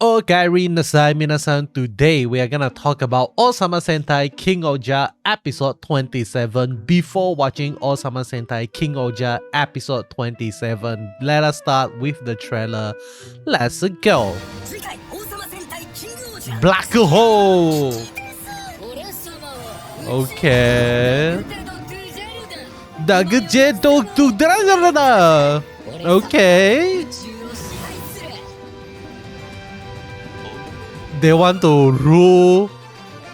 Okay, minasan, today we are gonna talk about Ohsama Sentai King-Ohger episode 27. Before watching Ohsama Sentai King-Ohger episode 27, let us start with the trailer. Let's go. Black hole. Okay. Okay. They want to rule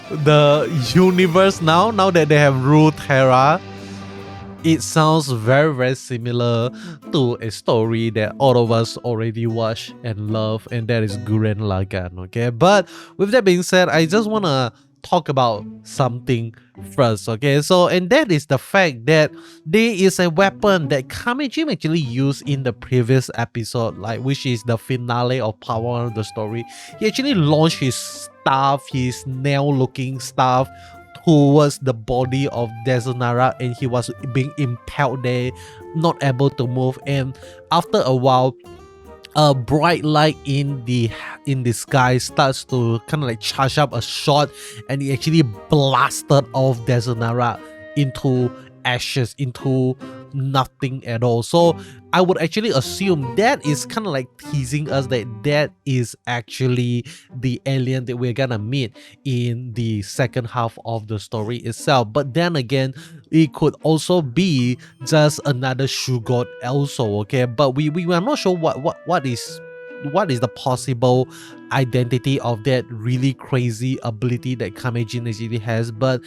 the universe now that they have ruled Terra. It sounds very similar to a story that all of us already watch and love, and that is Gurren Lagann. Okay, but with that being said, I just want to talk about something first. Okay, so and that is the fact that there is a weapon that Kamejim actually used in the previous episode, like which is the finale of part 1 of the story. He actually launched his staff, his nail-looking staff, towards the body of Desunara, and he was being impaled there, not able to move. And after a while, a bright light in the sky starts to kind of like charge up a shot, and it actually blasted off Desunara into ashes, into nothing at all. So I would actually assume that is kind of like teasing us that that is actually the alien that we're gonna meet in the second half of the story itself. But then again, it could also be just another Shugot also, okay? But we are not sure what is the possible identity of that really crazy ability that Kamejin actually has. But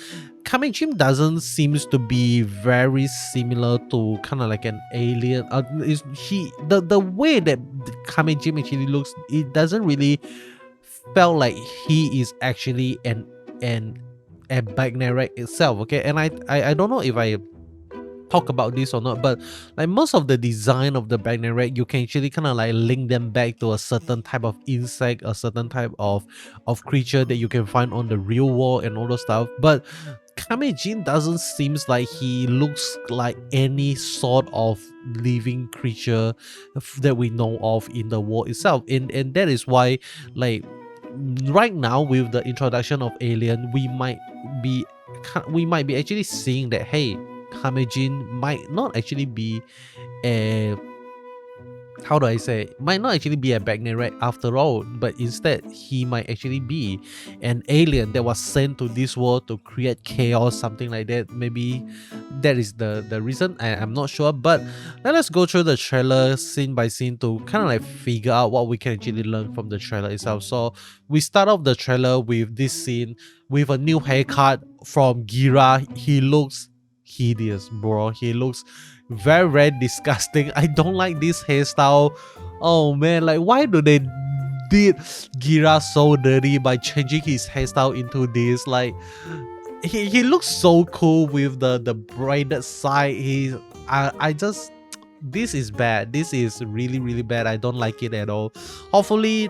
Kamejin doesn't seems to be very similar to kind of like an alien. The way that Kamejin actually looks, it doesn't really felt like he is actually a Bugnarak itself. Okay, and I don't know if I talk about this or not, but like most of the design of the Bugnarak, you can actually kind of like link them back to a certain type of insect, a certain type of creature that you can find on the real world and all those stuff. But Kamejin doesn't seems like he looks like any sort of living creature that we know of in the world itself, and that is why, like, right now with the introduction of alien, we might be actually seeing that, hey, Kamejin might not actually be a, how do I say, might not actually be a Bugnarak after all, but instead he might actually be an alien that was sent to this world to create chaos, something like that. Maybe that is the reason. I'm not sure, but let us go through the trailer scene by scene to kind of like figure out what we can actually learn from the trailer itself. So we start off the trailer with this scene with a new haircut from Gira. He looks hideous, bro. He looks very disgusting. I don't like this hairstyle. Oh man, like, why do they did Gira so dirty by changing his hairstyle into this? Like, he looks so cool with the braided side. I just, this is bad. This is really bad. I don't like it at all. Hopefully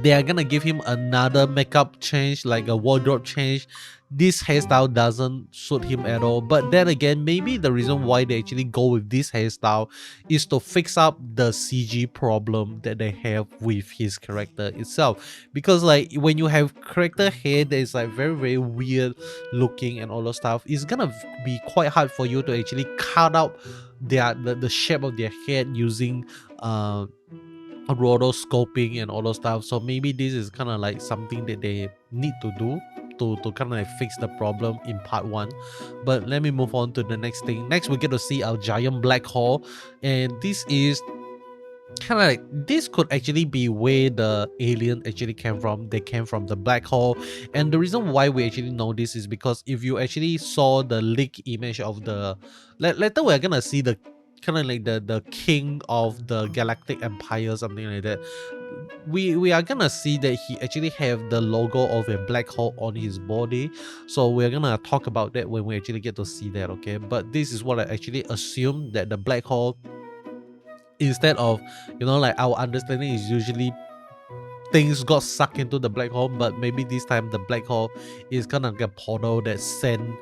they are gonna give him another makeup change, like a wardrobe change. This hairstyle doesn't suit him at all. But then again, maybe the reason why they actually go with this hairstyle is to fix up the CG problem that they have with his character itself. Because like when you have character hair that is like very weird looking and all those stuff, it's gonna be quite hard for you to actually cut out the shape of their head using rotoscoping and all those stuff. So maybe this is kind of like something that they need to do to kind of like fix the problem in part 1. But let me move on to the next thing. Next, we get to see our giant black hole, and this is kind of like, this could actually be where the alien actually came from. They came from the black hole, and the reason why we actually know this is because if you actually saw the leak image of the, later we're gonna see the kind of like the king of the galactic empire, something like that. We are gonna see that he actually have the logo of a black hole on his body. So we're gonna talk about that when we actually get to see that, okay? But this is what I actually assume, that the black hole, instead of, you know, like our understanding is usually things got sucked into the black hole, but maybe this time the black hole is kind of like a portal that send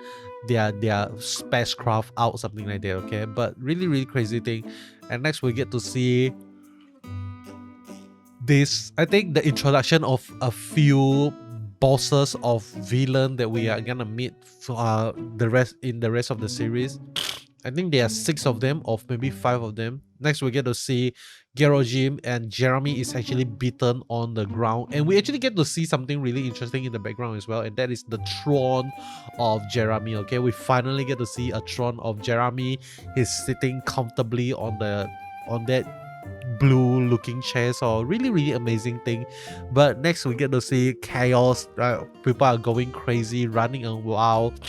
their spacecraft out, something like that, okay? But really crazy thing. And next we get to see this, I think the introduction of a few bosses of villain that we are gonna meet for the rest of the series. I think there are 6 of them, or maybe 5 of them. Next, we get to see Gerojim and Jeremy is actually beaten on the ground. And we actually get to see something really interesting in the background as well. And that is the throne of Jeremy. Okay, we finally get to see a throne of Jeremy. He's sitting comfortably on that blue looking chair. So really amazing thing. But next, we get to see chaos. People are going crazy, running around.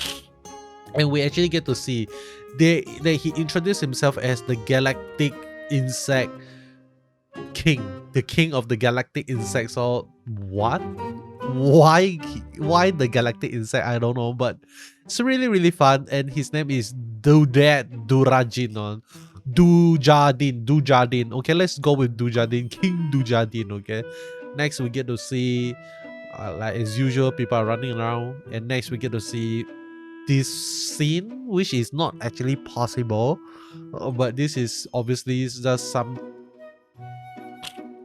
And we actually get to see that he introduced himself as the Galactic Insect King, the king of the Galactic Insects. So what? Why the Galactic Insect? I don't know, but it's really fun. And his name is Durajin. Dujardin. Okay, let's go with Dujardin, King Dujardin. Okay. Next, we get to see, like as usual, people are running around. And next, we get to see this scene, which is not actually possible, but this is obviously just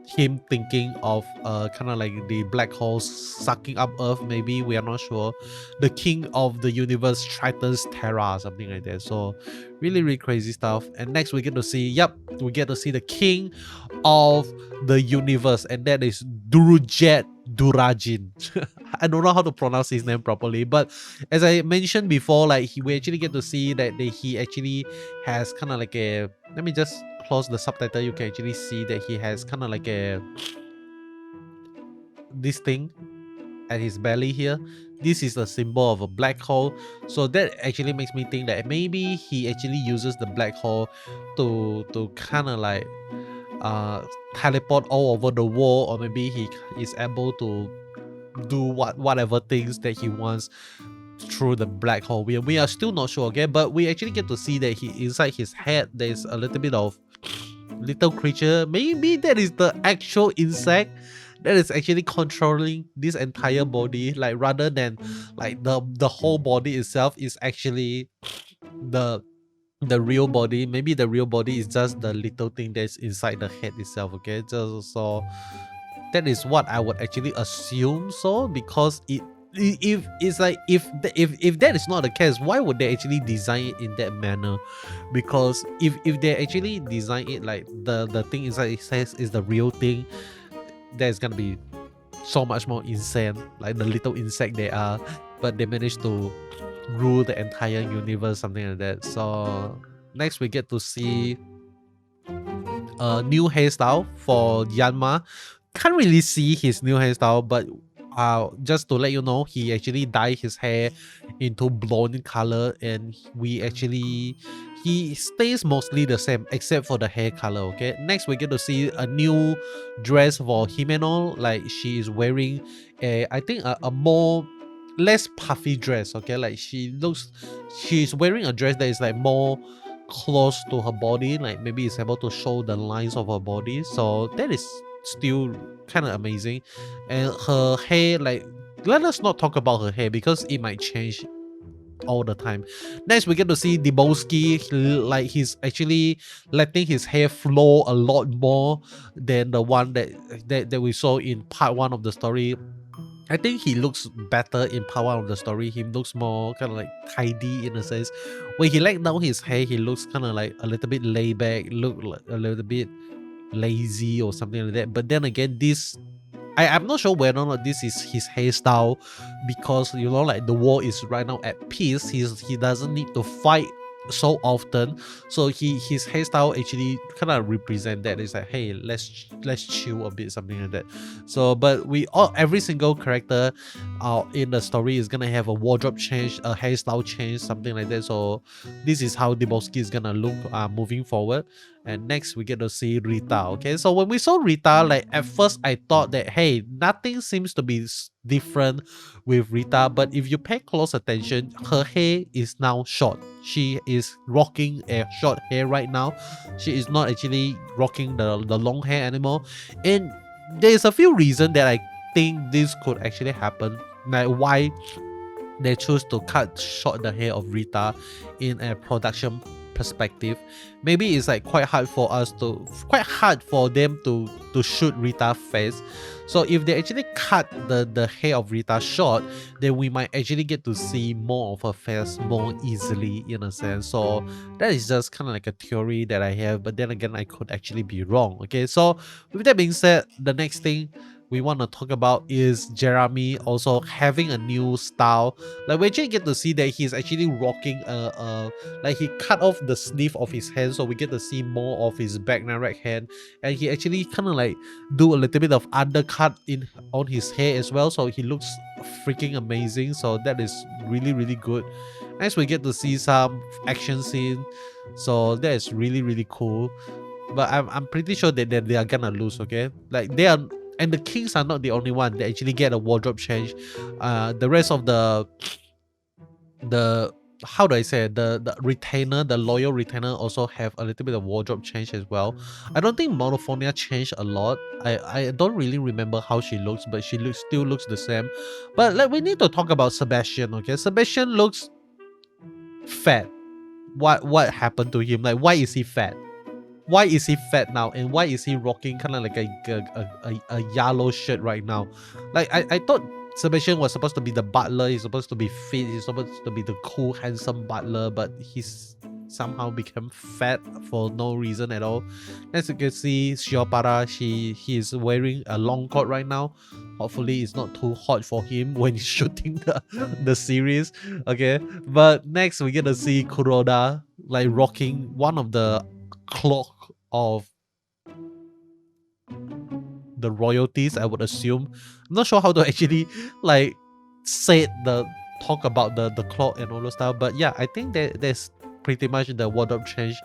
him thinking of kind of like the black holes sucking up Earth. Maybe we are not sure. The king of the universe threatens Terra, something like that. So really crazy stuff. And next we get to see, the king of the universe, and that is Durajin. I don't know how to pronounce his name properly, but as I mentioned before, like we actually get to see that he actually has kind of like a, let me just close the subtitle. You can actually see that he has kind of like this thing at his belly here. This is a symbol of a black hole, so that actually makes me think that maybe he actually uses the black hole to kind of like teleport all over the world, or maybe he is able to do whatever things that he wants through the black hole. We are still not sure, okay, but we actually get to see that he inside his head there's a little bit of little creature. Maybe that is the actual insect that is actually controlling this entire body, like rather than like the whole body itself is actually the real body. Maybe the real body is just the little thing that's inside the head itself. Okay, so that is what I would actually assume. So because if that is not the case, why would they actually design it in that manner? Because if they actually design it like the thing inside it says is the real thing, that's gonna be so much more insane, like the little insect they are, but they managed to rule the entire universe, something like that. So next we get to see a new hairstyle for Yanma. Can't really see his new hairstyle, but just to let you know, he actually dyed his hair into blonde color, and he stays mostly the same except for the hair color. Okay, next we get to see a new dress for Himeno. Like she is wearing I think a more less puffy dress. Okay, like she's wearing a dress that is like more close to her body, like maybe it's able to show the lines of her body. So that is still kind of amazing. And her hair, like, let us not talk about her hair because it might change all the time. Next we get to see Debowski. Like he's actually letting his hair flow a lot more than the one that we saw in part 1 of the story. I think he looks better in part 1 of the story. He looks more kind of like tidy in a sense. When he let down his hair, he looks kind of like a little bit laid back, look like a little bit lazy or something like that. But then again, I'm not sure whether or not this is his hairstyle, because you know, like the world is right now at peace. He doesn't need to fight so often, so his hairstyle actually kind of represent that. It's like, hey, let's chill a bit, something like that. So but every single character in the story is gonna have a wardrobe change, a hairstyle change, something like that. So this is how Debowski is gonna look moving forward. And next we get to see Rita. Okay, so when we saw Rita, like at first I thought that, hey, nothing seems to be different with Rita, but if you pay close attention, her hair is now short. She is rocking a short hair right now. She is not actually rocking the long hair anymore. And there's a few reasons that I think this could actually happen, like why they choose to cut short the hair of Rita in a production perspective. Maybe it's like quite hard for them to shoot Rita's face. So if they actually cut the hair of Rita short, then we might actually get to see more of her face more easily, in a sense. So that is just kind of like a theory that I have, but then again, I could actually be wrong. Okay, so with that being said, the next thing we want to talk about is Jeremy also having a new style. Like we actually get to see that he's actually rocking like he cut off the sleeve of his hand, so we get to see more of his Bugnarak hand, and he actually kind of like do a little bit of undercut on his hair as well, so he looks freaking amazing. So that is really good. Next we get to see some action scene, so that is really cool. But I'm pretty sure that they are gonna lose. Okay, like they are. And the kings are not the only one that actually get a wardrobe change. The rest of the how do I say it? The retainer, the loyal retainer also have a little bit of wardrobe change as well. I don't think Monophonia changed a lot. I don't really remember how she looks, but she still looks the same. But like we need to talk about Sebastian. Okay, Sebastian looks fat. What happened to him? Like, why is he fat? Why is he fat now, and why is he rocking kind of like a yellow shirt right now? Like I thought Sebastian was supposed to be the butler, he's supposed to be fit, he's supposed to be the cool handsome butler, but he's somehow become fat for no reason at all. As you can see, Shiopara, he is wearing a long coat right now. Hopefully it's not too hot for him when he's shooting the series. Okay, but next we get to see Kuroda like rocking one of the cloak of the royalties, I would assume. I'm not sure how to actually like talk about the cloak and all those stuff, but yeah, I think there's pretty much the wardrobe change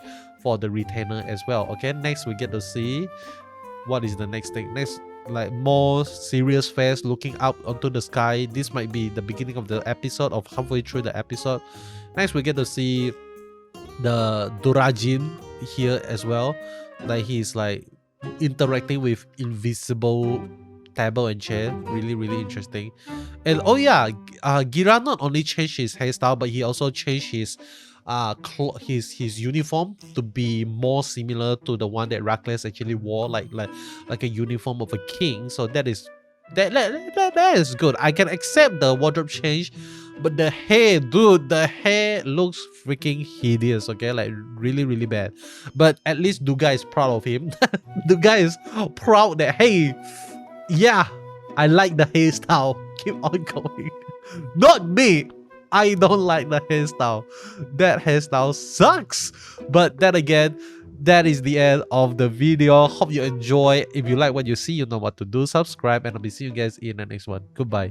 for the retainer as well. Okay, next we get to see what is the next thing. Next, like more serious face looking up onto the sky. This might be the beginning of the episode, of halfway through the episode. Next we get to see the Durajin here as well. Like he's like interacting with invisible table and chair. Really interesting. And oh yeah, Gira not only changed his hairstyle, but he also changed his his uniform to be more similar to the one that Rakles actually wore, like a uniform of a king. So that is good. I can accept the wardrobe change, but the hair, dude, the hair looks freaking hideous. Okay, like really bad. But at least Duga is proud of him. Duga is proud that, hey, yeah, I like the hairstyle. Keep on going. Not me. I don't like the hairstyle. That hairstyle sucks. But then again, that is the end of the video. Hope you enjoy. If you like what you see, you know what to do. Subscribe, and I'll be seeing you guys in the next one. Goodbye.